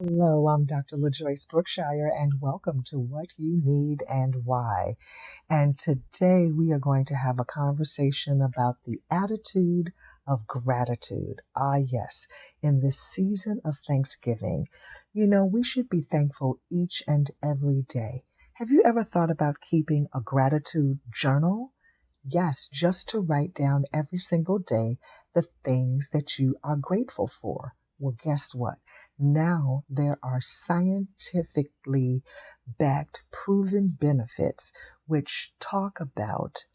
Hello, I'm Dr. LaJoyce Brookshire, and welcome to What You Need and Why. And today we are going to have a conversation about the attitude of gratitude. Ah, yes, in this season of Thanksgiving, we should be thankful each and every day. Have you ever thought about keeping a gratitude journal? Yes, just to write down every single day the things that you are grateful for. Well, guess what? Now there are scientifically backed, proven benefits which talk about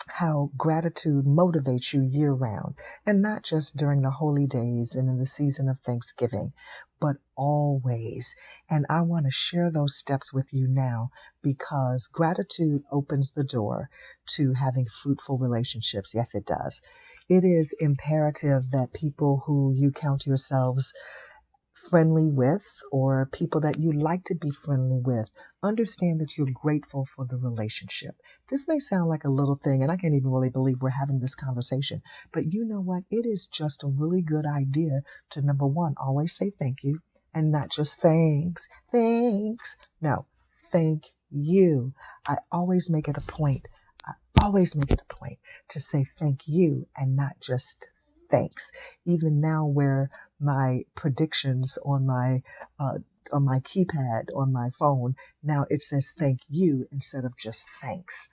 how gratitude motivates you year round, and not just during the holy days and in the season of Thanksgiving, but always. And I want to share those steps with you now because gratitude opens the door to having fruitful relationships. Yes, it does. It is imperative that people who you count yourselves friendly with or people that you like to be friendly with understand that you're grateful for the relationship. This may sound like a little thing, and I can't even really believe we're having this conversation, but you know what? It is just a really good idea to, number one, always say thank you and not just thanks. No, thank you. I always make it a point. I always make it a point to say thank you and not just thanks. Even now, where my predictions uh, on my keypad on my phone, now it says thank you instead of just thanks.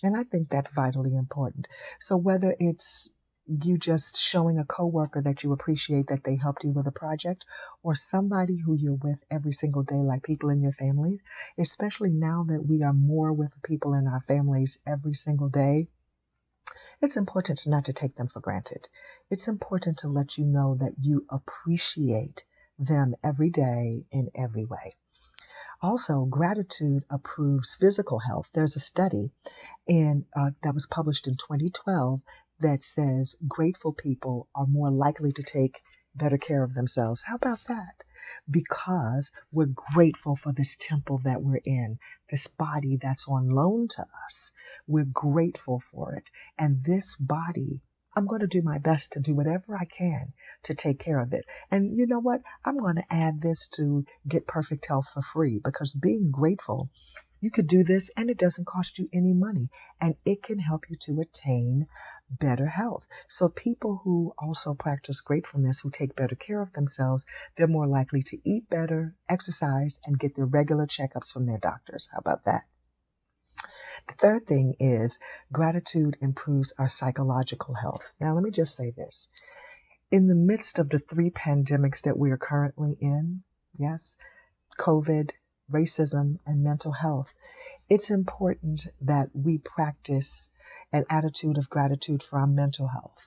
And I think that's vitally important. So whether it's you just showing a coworker that you appreciate that they helped you with a project, or somebody who you're with every single day, like people in your family, especially now that we are more with people in our families every single day, it's important not to take them for granted. It's important to let you know that you appreciate them every day in every way. Also, gratitude improves physical health. There's a study that was published in 2012 that says grateful people are more likely to take better care of themselves. How about that? Because we're grateful for this temple that we're in, this body that's on loan to us. We're grateful for it. And this body, I'm going to do my best to do whatever I can to take care of it. And you know what? I'm going to add this to get perfect health for free because being grateful, you could do this and it doesn't cost you any money, and it can help you to attain better health. So people who also practice gratefulness, who take better care of themselves, they're more likely to eat better, exercise, and get their regular checkups from their doctors. How about that? The third thing is gratitude improves our psychological health. Now, let me just say this. In the midst of the three pandemics that we are currently in, yes, COVID, racism, and mental health, it's important that we practice an attitude of gratitude for our mental health.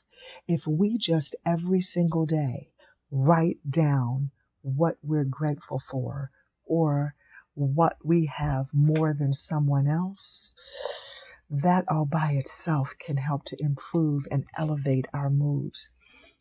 If we just every single day write down what we're grateful for or what we have more than someone else, that all by itself can help to improve and elevate our moods.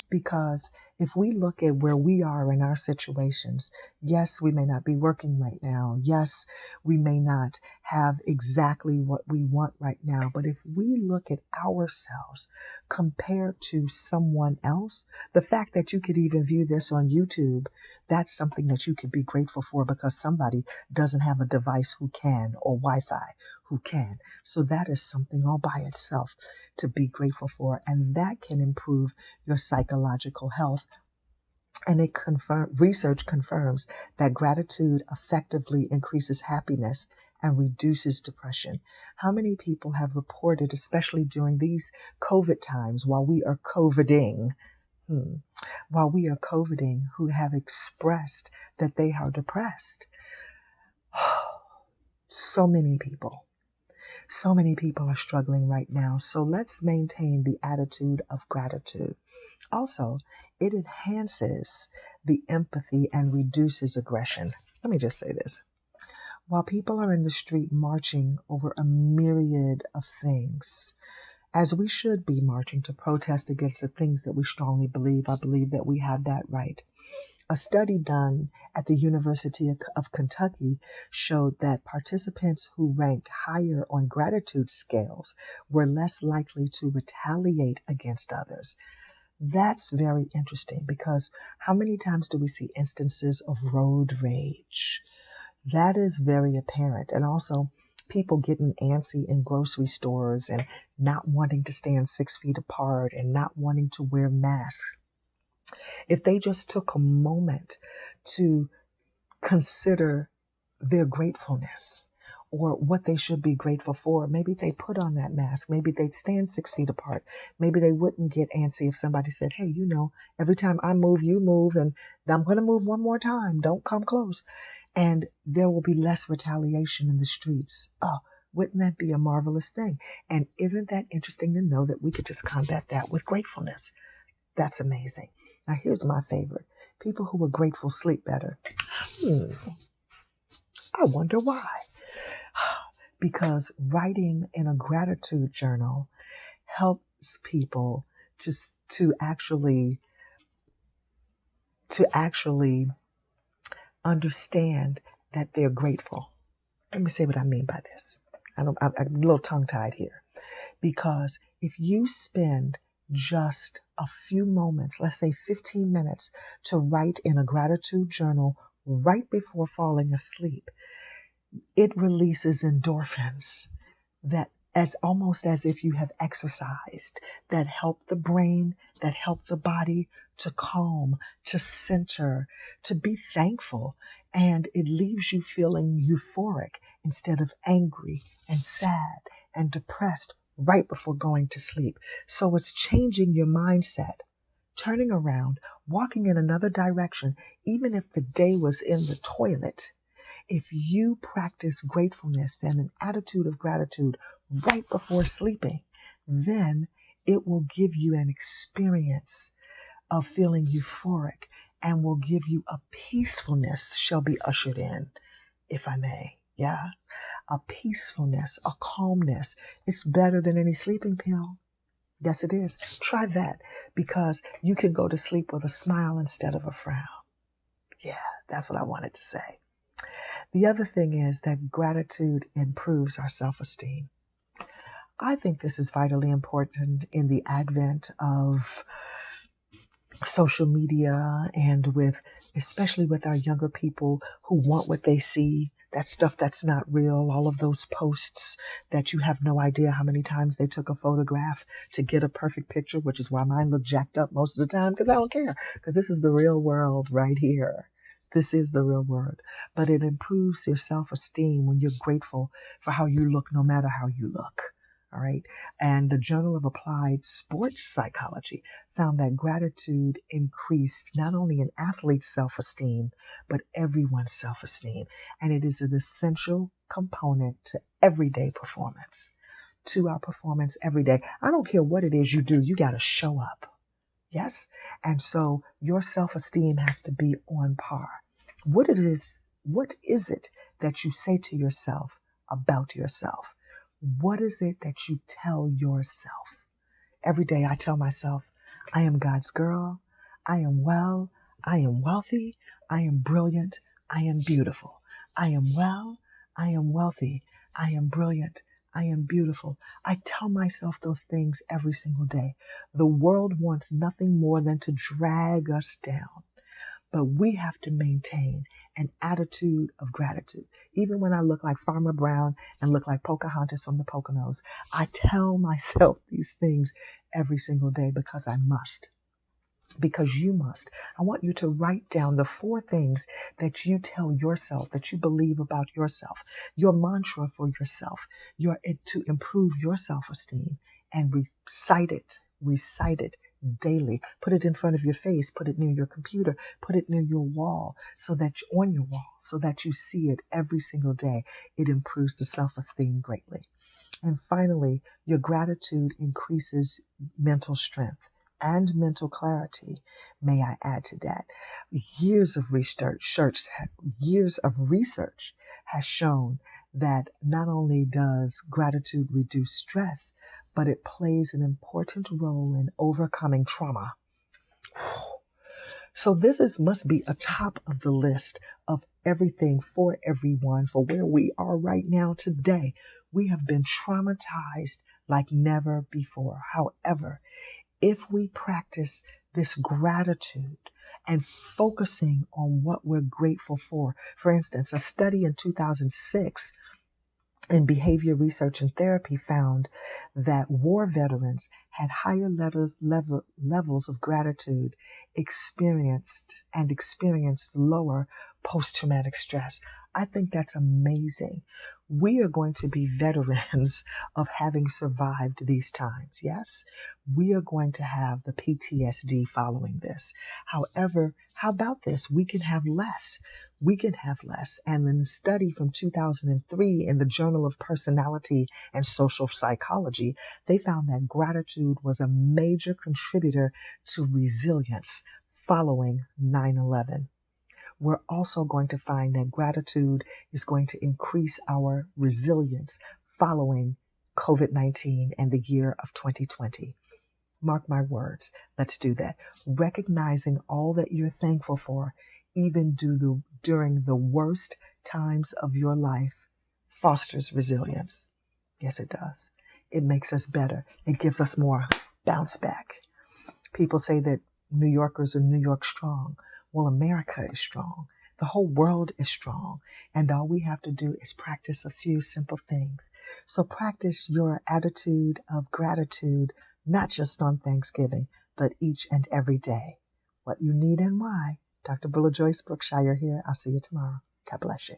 Because if we look at where we are in our situations, yes, we may not be working right now. Yes, we may not have exactly what we want right now. But if we look at ourselves compared to someone else, the fact that you could even view this on YouTube, that's something that you could be grateful for because somebody doesn't have a device who can, or Wi-Fi who can. So that is something all by itself to be grateful for. And that can improve your psychological health. And research confirms that gratitude effectively increases happiness and reduces depression. How many people have reported, especially during these COVID times while we are COVIDing, who have expressed that they are depressed? So many people. So many people are struggling right now. So let's maintain the attitude of gratitude. Also, it enhances the empathy and reduces aggression. Let me just say this. While people are in the street marching over a myriad of things, as we should be marching to protest against the things that we strongly believe, I believe that we have that right. A study done at the University of Kentucky showed that participants who ranked higher on gratitude scales were less likely to retaliate against others. That's very interesting because how many times do we see instances of road rage? That is very apparent. And also people getting antsy in grocery stores and not wanting to stand 6 feet apart and not wanting to wear masks. If they just took a moment to consider their gratefulness or what they should be grateful for, maybe they put on that mask. Maybe they'd stand 6 feet apart. Maybe they wouldn't get antsy if somebody said, hey, every time I move, you move, and I'm going to move one more time. Don't come close. And there will be less retaliation in the streets. Oh, wouldn't that be a marvelous thing? And isn't that interesting to know that we could just combat that with gratefulness? That's amazing. Now, here's my favorite. People who are grateful sleep better. I wonder why. Because writing in a gratitude journal helps people to actually understand that they're grateful. Let me say what I mean by this. I'm a little tongue-tied here. Because if you spend just a few moments, let's say 15 minutes, to write in a gratitude journal right before falling asleep, it releases endorphins that as almost as if you have exercised, that help the brain, that help the body to calm, to center, to be thankful. And it leaves you feeling euphoric instead of angry and sad and depressed right before going to sleep. So it's changing your mindset, turning around, walking in another direction, even if the day was in the toilet. If you practice gratefulness and an attitude of gratitude right before sleeping, then it will give you an experience of feeling euphoric and will give you a peacefulness shall be ushered in, if I may. Yeah, a peacefulness, a calmness. It's better than any sleeping pill. Yes, it is. Try that because you can go to sleep with a smile instead of a frown. Yeah, that's what I wanted to say. The other thing is that gratitude improves our self-esteem. I think this is vitally important in the advent of social media and especially with our younger people who want what they see, that stuff that's not real, all of those posts that you have no idea how many times they took a photograph to get a perfect picture, which is why mine look jacked up most of the time because I don't care, because this is the real world right here. This is the real world. But it improves your self-esteem when you're grateful for how you look no matter how you look. All right. And the Journal of Applied Sports Psychology found that gratitude increased not only an athlete's self-esteem, but everyone's self-esteem. And it is an essential component to everyday performance, to our performance every day. I don't care what it is you do, you got to show up. Yes. And so your self-esteem has to be on par. What is it that you say to yourself about yourself? What is it that you tell yourself? Every day I tell myself, I am God's girl. I am well. I am wealthy. I am brilliant. I am beautiful. I am well. I am wealthy. I am brilliant. I am beautiful. I tell myself those things every single day. The world wants nothing more than to drag us down. But we have to maintain an attitude of gratitude. Even when I look like Farmer Brown and look like Pocahontas from the Poconos, I tell myself these things every single day because I must. Because you must. I want you to write down the 4 things that you tell yourself, that you believe about yourself, your mantra for yourself, to improve your self-esteem, and recite it daily. Put it in front of your face, put it near your computer, put it near your wall, on your wall, so that you see it every single day. It improves the self-esteem greatly. And finally, your gratitude increases mental strength and mental clarity. May I add to that? Years of research has shown that not only does gratitude reduce stress, but it plays an important role in overcoming trauma. So this must be a top of the list of everything for everyone, for where we are right now today. We have been traumatized like never before. However, If we practice this gratitude and focusing on what we're grateful for instance, a study in 2006 in behavior research and therapy found that war veterans had higher levels of gratitude experienced lower post-traumatic stress. I think that's amazing. We are going to be veterans of having survived these times. Yes, we are going to have the PTSD following this. However, how about this? We can have less. We can have less. And in a study from 2003 in the Journal of Personality and Social Psychology, they found that gratitude was a major contributor to resilience following 9/11. We're also going to find that gratitude is going to increase our resilience following COVID-19 and the year of 2020. Mark my words. Let's do that. Recognizing all that you're thankful for, even during the worst times of your life, fosters resilience. Yes, it does. It makes us better. It gives us more bounce back. People say that New Yorkers are New York strong. Well, America is strong. The whole world is strong. And all we have to do is practice a few simple things. So practice your attitude of gratitude, not just on Thanksgiving, but each and every day. What you need and why. Dr. Buller Joyce Brookshire here. I'll see you tomorrow. God bless you.